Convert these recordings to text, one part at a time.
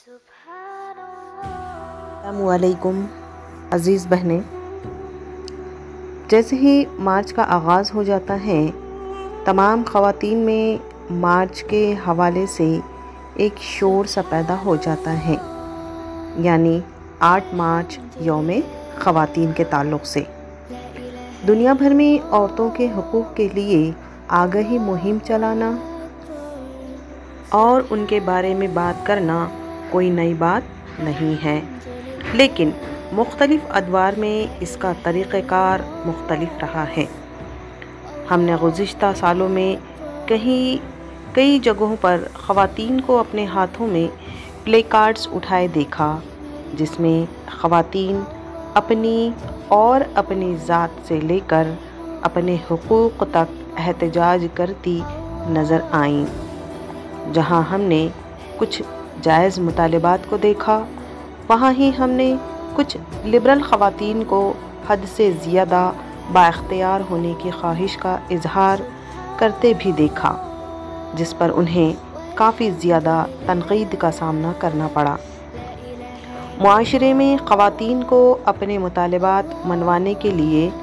अस्सलामुअलैकुम अज़ीज़ बहनें, जैसे ही मार्च का आगाज़ हो जाता है तमाम ख़वातीन में मार्च के हवाले से एक शोर सा पैदा हो जाता है, यानी 8 मार्च यौम ख़वातीन के ताल्लुक़ से दुनिया भर में औरतों के हुकूक़ के लिए आगाही मुहिम चलाना और उनके बारे में बात करना कोई नई बात नहीं है, लेकिन मुख्तलिफ़ अदवार में इसका तरीक़ेकार मुख्तलिफ़ रहा है। हमने गुज़िश्ता सालों में कई जगहों पर ख़वातीन को अपने हाथों में प्ले कार्ड्स उठाए देखा, जिसमें ख़वातीन अपनी और अपनी ज़ात से लेकर अपने हुकूक़ तक एहतजाज करती नज़र आईं। जहाँ हमने कुछ जायज़ मुतालबात को देखा, वहाँ ही हमने कुछ लिबरल ख़वातीन को हद से ज़्यादा बाइख्तियार होने की ख्वाहिश का इजहार करते भी देखा, जिस पर उन्हें काफ़ी ज़्यादा तनक़ीद का सामना करना पड़ा। मुआशरे में ख़वातीन को अपने मुतालबात मनवाने के लिए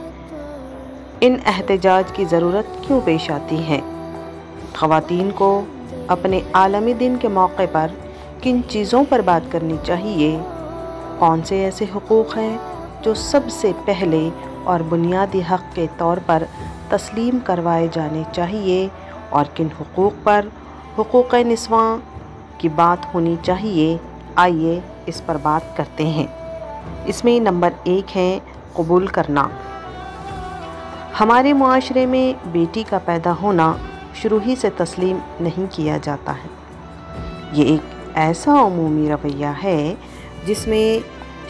इन एहतजाज की ज़रूरत क्यों पेश आती है? ख़वातीन को अपने आलमी दिन के मौके पर किन चीज़ों पर बात करनी चाहिए? कौन से ऐसे हुकूक़ हैं जो सबसे पहले और बुनियादी हक़ के तौर पर तस्लीम करवाए जाने चाहिए, और किन हुकूक़ पर हुकूक़ निस्वां की बात होनी चाहिए? आइए इस पर बात करते हैं। इसमें नंबर 1 है कबूल करना। हमारे मुआशरे में बेटी का पैदा होना शुरू ही से तस्लीम नहीं किया जाता है। ये एक ऐसा अमूमी रवैया है जिसमें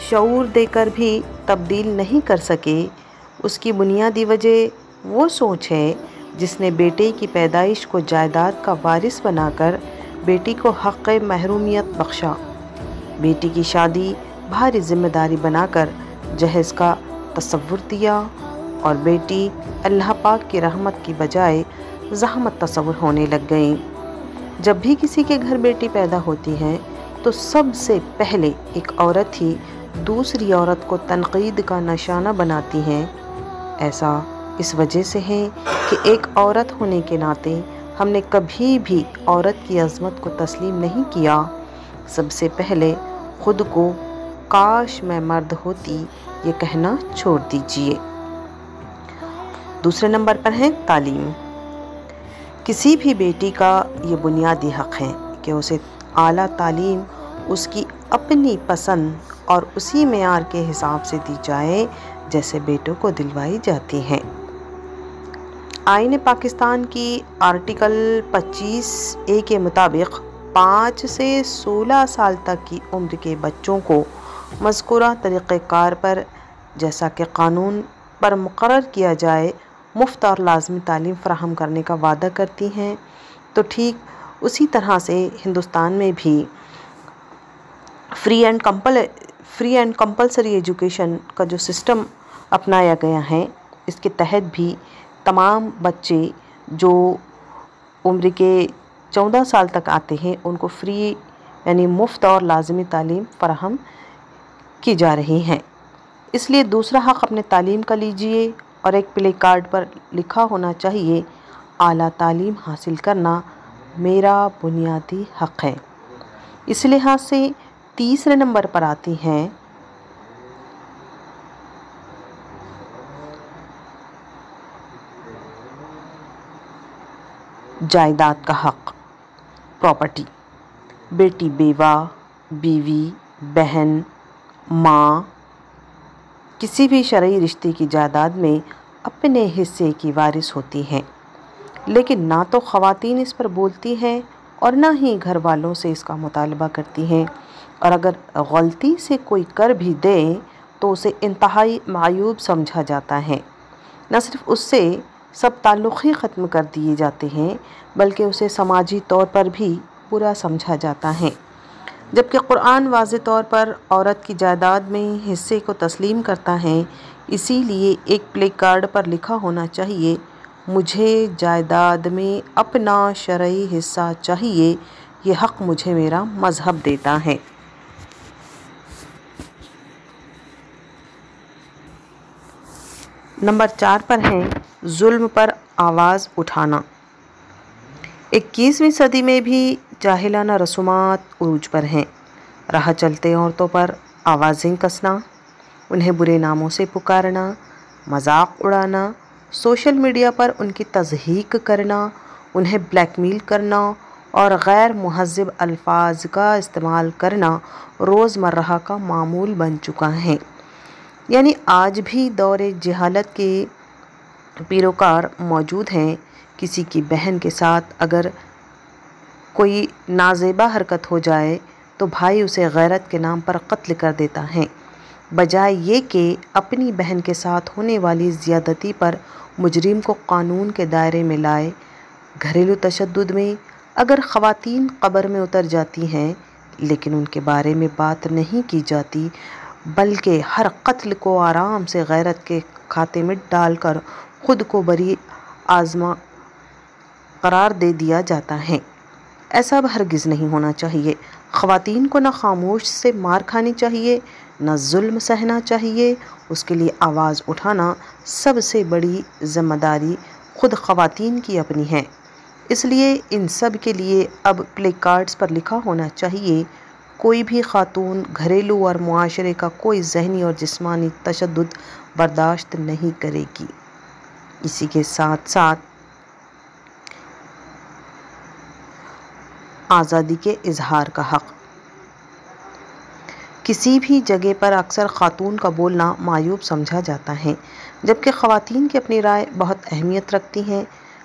शऊर देकर भी तब्दील नहीं कर सके। उसकी बुनियादी वजह वो सोच है जिसने बेटे की पैदाइश को जायदाद का वारिस बनाकर बेटी को हक़ महरूमियत बख्शा, बेटी की शादी भारी जिम्मेदारी बनाकर जहेज़ का तसव्वुर दिया, और बेटी अल्लाह पाक की रहमत की बजाय ज़हमत तसव्वुर होने लग गई। जब भी किसी के घर बेटी पैदा होती है तो सबसे पहले एक औरत ही दूसरी औरत को तनक़ीद का निशाना बनाती है। ऐसा इस वजह से है कि एक औरत होने के नाते हमने कभी भी औरत की अज़मत को तस्लीम नहीं किया। सबसे पहले ख़ुद को काश मैं मर्द होती ये कहना छोड़ दीजिए। दूसरे नंबर पर है तालीम। किसी भी बेटी का ये बुनियादी हक़ है कि उसे आला तालीम उसकी अपनी पसंद और उसी मेयार के हिसाब से दी जाए जैसे बेटों को दिलवाई जाती हैं। आईन पाकिस्तान की आर्टिकल 25A के मुताबिक 5 से 16 साल तक की उम्र के बच्चों को मज़कूरा तरीक़ेकार पर, जैसा कि कानून पर मुक़र्रर किया जाए, मुफ्त और लाज़मी तालीम फ़राहम करने का वादा करती हैं। तो ठीक उसी तरह से हिंदुस्तान में भी फ्री एंड कंपल्सरी एजुकेशन का जो सिस्टम अपनाया गया है, इसके तहत भी तमाम बच्चे जो उम्र के 14 साल तक आते हैं उनको फ्री यानी मुफ्त और लाज़मी तालीम फ़राहम की जा रही हैं। इसलिए दूसरा हक़ अपने तालीम का लीजिए, और एक प्ले कार्ड पर लिखा होना चाहिए, आला तालीम हासिल करना मेरा बुनियादी हक़ है। इस लिहाज से तीसरे नंबर पर आती हैं जायदाद का हक़, प्रॉपर्टी। बेटी बेवा, बीवी, बहन, माँ किसी भी शरई रिश्ते की जायदाद में अपने हिस्से की वारिस होती हैं, लेकिन ना तो ख़वातीन इस पर बोलती हैं और ना ही घर वालों से इसका मुतालबा करती हैं, और अगर गलती से कोई कर भी दे तो उसे इंतहाई मायूब समझा जाता है। न सिर्फ उससे सब ताल्लुक़ ही ख़त्म कर दिए जाते हैं, बल्कि उसे समाजी तौर पर भी बुरा समझा जाता है। जबकि कुरान वाज़े तौर पर औरत की जायदाद में हिस्से को तस्लीम करता है। इसीलिए एक प्ले कार्ड पर लिखा होना चाहिए, मुझे जायदाद में अपना शरई हिस्सा चाहिए, ये हक़ मुझे मेरा मज़हब देता है। نمبر 4 پر ہیں ظلم پر آواز اٹھانا۔ 21ویں صدی میں بھی جاہلانہ رسومات عروج پر ہیں۔ راہ چلتے عورتوں پر آوازیں کسنا، انہیں برے ناموں سے پکارنا، مذاق اڑانا، سوشل میڈیا پر ان کی تضحیک کرنا، انہیں بلیک میل کرنا اور غیر مہذب الفاظ کا استعمال کرنا روزمرہ کا معمول بن چکا ہے۔ یعنی آج بھی دور جہالت کے پیروکار موجود ہیں۔ کسی کی بہن کے ساتھ اگر کوئی نازیبا حرکت ہو جائے تو بھائی اسے غیرت کے نام پر قتل کر دیتا ہے، بجائے یہ کہ اپنی بہن کے ساتھ ہونے والی زیادتی پر مجرم کو قانون کے دائرے میں لائے۔ گھریلو تشدد میں اگر خواتین قبر میں اتر جاتی ہیں لیکن ان کے بارے میں بات نہیں کی جاتی، بلکہ ہر قتل کو آرام سے غیرت کے کھاتے میں ڈال کر خود کو بری آزما قرار دے دیا جاتا ہے۔ ایسا اب ہرگز نہیں ہونا چاہیے۔ خواتین کو نہ خاموش سے مار کھانی چاہیے، نہ ظلم سہنا چاہیے۔ اس کے لیے آواز اٹھانا سب سے بڑی ذمہ داری خود خواتین کی اپنی ہے۔ اس لیے ان سب کے لیے اب پلے کارڈز پر لکھا ہونا چاہیے، کوئی بھی خاتون گھریلو اور معاشرے کا کوئی ذہنی اور جسمانی تشدد برداشت نہیں کرے گی۔ اسی کے ساتھ ساتھ آزادی کے اظہار کا حق۔ کسی بھی جگہ پر اکثر خاتون کا بولنا معیوب سمجھا جاتا ہے، جبکہ خواتین کی اپنی رائے بہت اہمیت رکھتی ہیں۔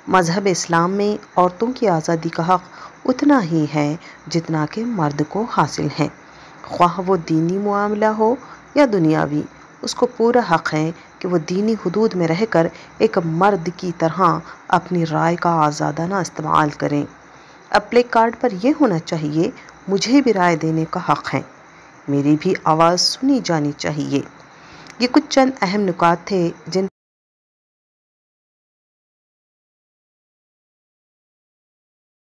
مذہب اسلام میں عورتوں کی آزادی کا حق اتنا ہی ہے جتنا کہ مرد کو حاصل ہے، خواہ وہ دینی معاملہ ہو یا دنیاوی۔ اس کو پورا حق ہے کہ وہ دینی حدود میں رہ کر ایک مرد کی طرح اپنی رائے کا آزادانہ استعمال کریں۔ اب پلے کارڈ پر یہ ہونا چاہیے، مجھے بھی رائے دینے کا حق ہے، میری بھی آواز سنی جانی چاہیے۔ یہ کچھ چند اہم نکات تھے جن